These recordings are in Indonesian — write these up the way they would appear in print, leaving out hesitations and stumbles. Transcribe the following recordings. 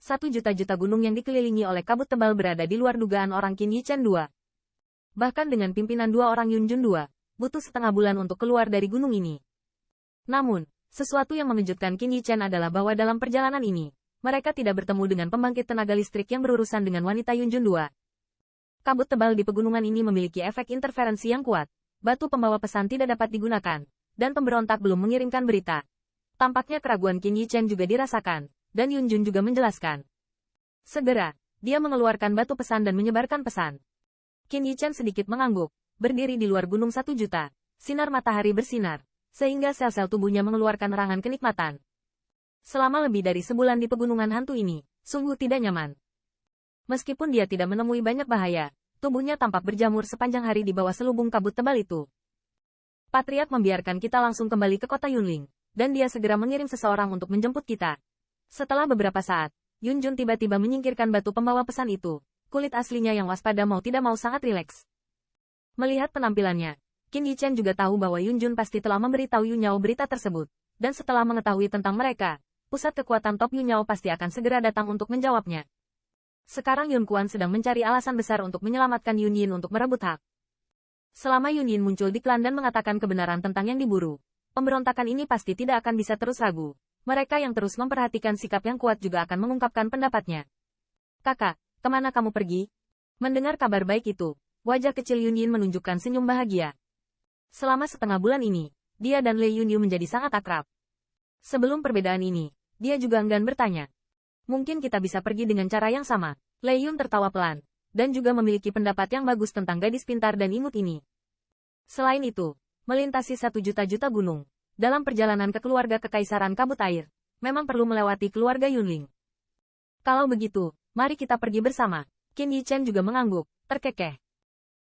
1 juta-juta gunung yang dikelilingi oleh kabut tebal berada di luar dugaan orang Qin Yichen II. Bahkan dengan pimpinan 2 orang Yun Jun II, butuh setengah bulan untuk keluar dari gunung ini. Namun, sesuatu yang mengejutkan Qin Yichen adalah bahwa dalam perjalanan ini, mereka tidak bertemu dengan pembangkit tenaga listrik yang berurusan dengan wanita Yun Jun II. Kabut tebal di pegunungan ini memiliki efek interferensi yang kuat. Batu pembawa pesan tidak dapat digunakan, dan pemberontak belum mengirimkan berita. Tampaknya keraguan Qin Yichen juga dirasakan, dan Yun Jun juga menjelaskan. Segera, dia mengeluarkan batu pesan dan menyebarkan pesan. Qin Yichen sedikit mengangguk, berdiri di luar gunung 1 juta. Sinar matahari bersinar, sehingga sel-sel tubuhnya mengeluarkan rangan kenikmatan. Selama lebih dari sebulan di pegunungan hantu ini, sungguh tidak nyaman. Meskipun dia tidak menemui banyak bahaya, tubuhnya tampak berjamur sepanjang hari di bawah selubung kabut tebal itu. Patriark membiarkan kita langsung kembali ke kota Yunling, dan dia segera mengirim seseorang untuk menjemput kita. Setelah beberapa saat, Yun Jun tiba-tiba menyingkirkan batu pembawa pesan itu. Kulit aslinya yang waspada mau tidak mau sangat rileks. Melihat penampilannya, Qin Yichen juga tahu bahwa Yun Jun pasti telah memberitahu Yu Nyao berita tersebut, dan setelah mengetahui tentang mereka, pusat kekuatan top Yu Nyao pasti akan segera datang untuk menjawabnya. Sekarang Yun Kuan sedang mencari alasan besar untuk menyelamatkan Yun Yin untuk merebut hak. Selama Yun Yin muncul di klan dan mengatakan kebenaran tentang yang diburu, pemberontakan ini pasti tidak akan bisa terus ragu. Mereka yang terus memperhatikan sikap yang kuat juga akan mengungkapkan pendapatnya. Kakak, kemana kamu pergi? Mendengar kabar baik itu, wajah kecil Yun Yin menunjukkan senyum bahagia. Selama setengah bulan ini, dia dan Lei Yunyu menjadi sangat akrab. Sebelum perbedaan ini, dia juga enggan bertanya. Mungkin kita bisa pergi dengan cara yang sama. Lei Yun tertawa pelan, dan juga memiliki pendapat yang bagus tentang gadis pintar dan imut ini. Selain itu, melintasi 1 juta-juta gunung, dalam perjalanan ke keluarga kekaisaran kabut air, memang perlu melewati keluarga Yunling. Kalau begitu, mari kita pergi bersama. Qin Yichen juga mengangguk, terkekeh.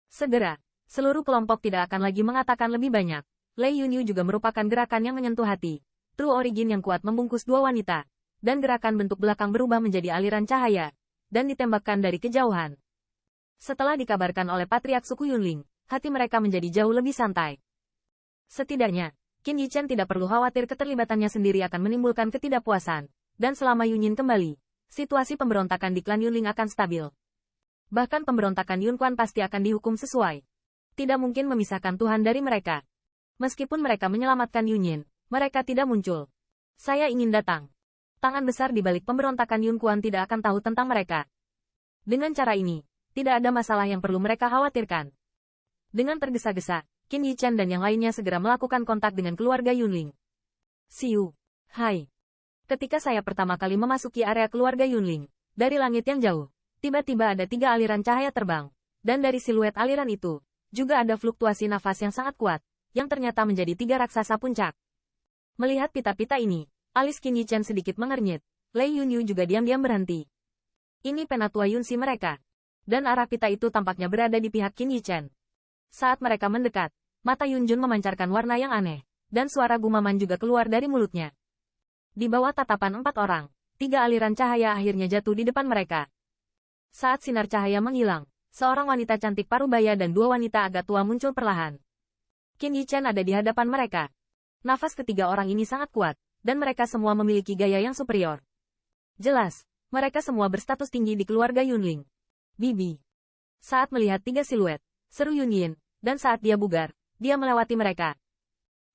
Segera, seluruh kelompok tidak akan lagi mengatakan lebih banyak. Lei Yunyu juga merupakan gerakan yang menyentuh hati. True Origin yang kuat membungkus 2 wanita, dan gerakan bentuk belakang berubah menjadi aliran cahaya, dan ditembakkan dari kejauhan. Setelah dikabarkan oleh Patriark suku Yunling, hati mereka menjadi jauh lebih santai. Setidaknya, Qin Yichen tidak perlu khawatir keterlibatannya sendiri akan menimbulkan ketidakpuasan, dan selama Yun Yin kembali, situasi pemberontakan di klan Yunling akan stabil. Bahkan pemberontakan Yun Kuan pasti akan dihukum sesuai. Tidak mungkin memisahkan Tuhan dari mereka. Meskipun mereka menyelamatkan Yun Yin, mereka tidak muncul. Saya ingin datang. Tangan besar di balik pemberontakan Yun Kuan tidak akan tahu tentang mereka. Dengan cara ini, tidak ada masalah yang perlu mereka khawatirkan. Dengan tergesa-gesa, Qin Yichen dan yang lainnya segera melakukan kontak dengan keluarga Yunling. Siu. Hai. Ketika saya pertama kali memasuki area keluarga Yunling, dari langit yang jauh, tiba-tiba ada 3 aliran cahaya terbang, dan dari siluet aliran itu, juga ada fluktuasi nafas yang sangat kuat, yang ternyata menjadi 3 raksasa puncak. Melihat pita-pita ini, alis Qin Yichen sedikit mengernyit. Lei Yunyu juga diam-diam berhenti. Ini penatua Yunsi mereka. Dan arah pita itu tampaknya berada di pihak Qin Yichen. Saat mereka mendekat, mata Yun Jun memancarkan warna yang aneh, dan suara gumaman juga keluar dari mulutnya. Di bawah tatapan 4 orang, 3 aliran cahaya akhirnya jatuh di depan mereka. Saat sinar cahaya menghilang, seorang wanita cantik parubaya dan 2 wanita agak tua muncul perlahan. Qin Yichen ada di hadapan mereka. Nafas ketiga orang ini sangat kuat, dan mereka semua memiliki gaya yang superior. Jelas, mereka semua berstatus tinggi di keluarga Yunling. Bibi. Saat melihat 3 siluet, seru Yun Yin, dan saat dia bugar, dia melewati mereka.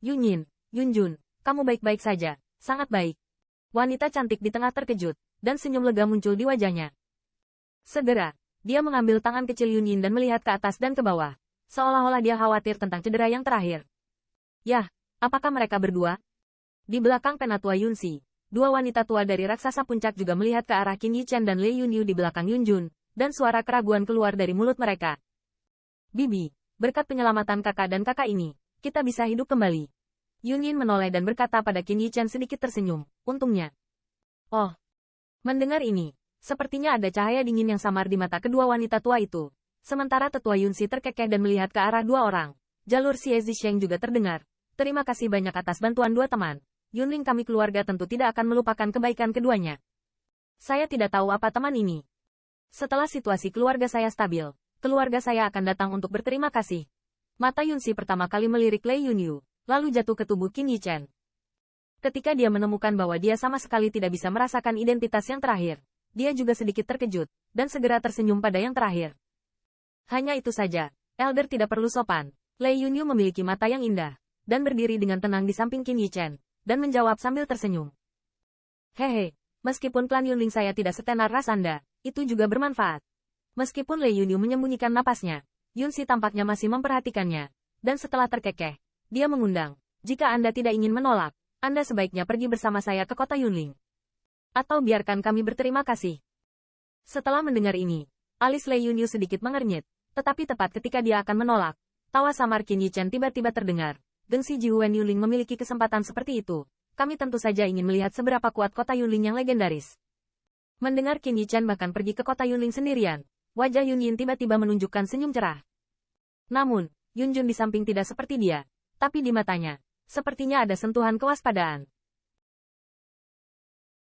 Yun Yin, Yun Jun, kamu baik-baik saja, sangat baik. Wanita cantik di tengah terkejut, dan senyum lega muncul di wajahnya. Segera, dia mengambil tangan kecil Yun Yin dan melihat ke atas dan ke bawah, seolah-olah dia khawatir tentang cedera yang terakhir. Yah, apakah mereka berdua? Di belakang penatua Yunsi, 2 wanita tua dari raksasa puncak juga melihat ke arah Qin Yichen dan Lei Yunyu di belakang Yun Jun, dan suara keraguan keluar dari mulut mereka. Bibi, berkat penyelamatan kakak dan kakak ini, kita bisa hidup kembali. Yun Yin menoleh dan berkata pada Qin Yichen sedikit tersenyum, untungnya. Oh. Mendengar ini, sepertinya ada cahaya dingin yang samar di mata kedua wanita tua itu. Sementara tetua Yunsi terkekeh dan melihat ke arah 2 orang. Jalur Xie Zisheng juga terdengar. Terima kasih banyak atas bantuan 2 teman. Yunling kami keluarga tentu tidak akan melupakan kebaikan keduanya. Saya tidak tahu apa teman ini. Setelah situasi keluarga saya stabil, keluarga saya akan datang untuk berterima kasih. Mata Yunsi pertama kali melirik Lei Yunyu, lalu jatuh ke tubuh Qin Yichen. Ketika dia menemukan bahwa dia sama sekali tidak bisa merasakan identitas yang terakhir, dia juga sedikit terkejut, dan segera tersenyum pada yang terakhir. Hanya itu saja, Elder tidak perlu sopan. Lei Yunyu memiliki mata yang indah, dan berdiri dengan tenang di samping Qin Yichen, dan menjawab sambil tersenyum. Hehe, meskipun klan Yunling saya tidak setenar ras Anda, itu juga bermanfaat. Meskipun Lei Yunyu menyembunyikan napasnya, Yunxi tampaknya masih memperhatikannya, dan setelah terkekeh, dia mengundang, jika Anda tidak ingin menolak, Anda sebaiknya pergi bersama saya ke kota Yunling. Atau biarkan kami berterima kasih. Setelah mendengar ini, alis Lei Yunyu sedikit mengernyit, tetapi tepat ketika dia akan menolak, tawa samar Qin Yichen tiba-tiba terdengar. Gengsi Jiwen Yunling memiliki kesempatan seperti itu. Kami tentu saja ingin melihat seberapa kuat kota Yunling yang legendaris. Mendengar Qin Yichen bahkan pergi ke kota Yunling sendirian, wajah Yun Yin tiba-tiba menunjukkan senyum cerah. Namun, Yun Jun di samping tidak seperti dia, tapi di matanya, sepertinya ada sentuhan kewaspadaan.